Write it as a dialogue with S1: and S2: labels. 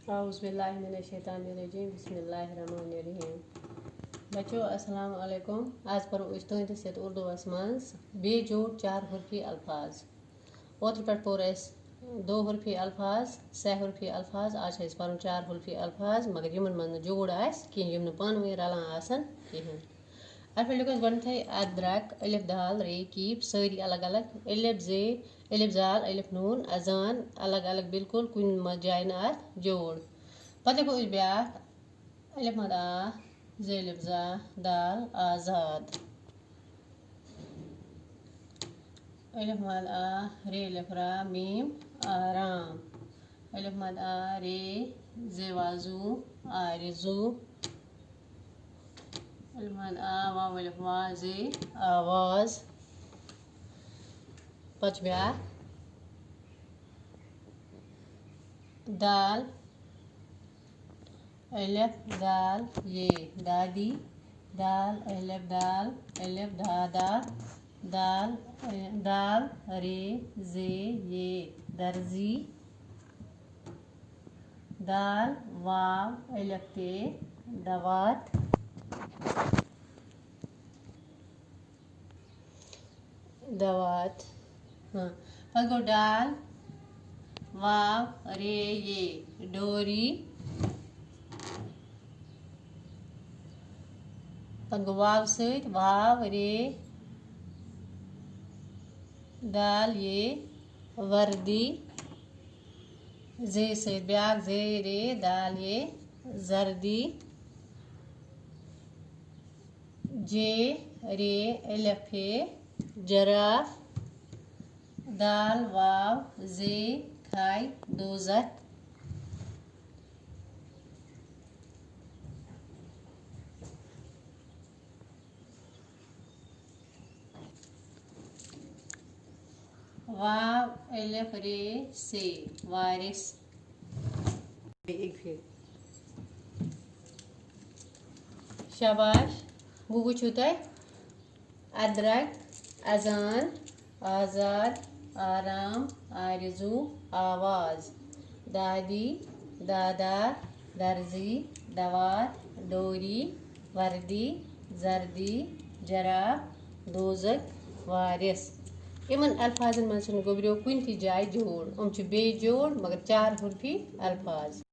S1: औज़ुबिल्लाहिमिनश्शैतानिर्रजीम बिस्मिल्लाहिर्रहमानिर्रहीम। बच्चों अस्सलाम वालेकुम। आज पर तुंद सत उर्दू मज बेजोड़ 4 हुर्फी अल्फाज। ओत्र पे पोर दो हुर्फी अल्फाज 6 हुर्फी अल्फाज। आज पर 4 हुर्फी अल्फाज मगर यमन मन जोड़ कहें यम पान वन रलान कहें। अत पे लिखो गए अदरक अलिफ दाल रे कीप सारी अलग अलग अलिफ जे अलिफ जाल अलिफ नून अजान अलग अलग बिल्कुल कुन जाए ना जोड़। पता लिखो ब्या अलिफ मद आ जे अलिफ जा दाल आजाद अलिफ मद आ रे अलिफ रा मीम आराम अलिफ मद आ रे जे वाजू आरिजू अलिफ मद आ वाव अलिफ वा जे आवाज। पच ब्या दाल अलिफ दाल ये दादी दाल अलिफ दादा दाल दाल रे जे ये दर्जी दाल वाव अलिफ ते दवात दवात। हाँ पगो डाल वाव रे ये डोरी पगो वाव सहित वाव रे दाल ये वर्दी जे सहित ब्याग जे रे दाल ये जर्दी जे रे अलिफ जराफ दाल वाव जे खाई दोजक वाव अलिफ रे से वारिस। एक फिर शाबाश वो वुचु तुह अदरक अजान आज़ाद आराम आरजू आवाज दादी दादा दर्जी दवात डोरी वर्दी जर्दी जराब दोजक वारिस। इन अल्फाजन मज गोबरो कुन जाए जोड़ बे जोड़ मगर 4 हुर्फी अल्फाज।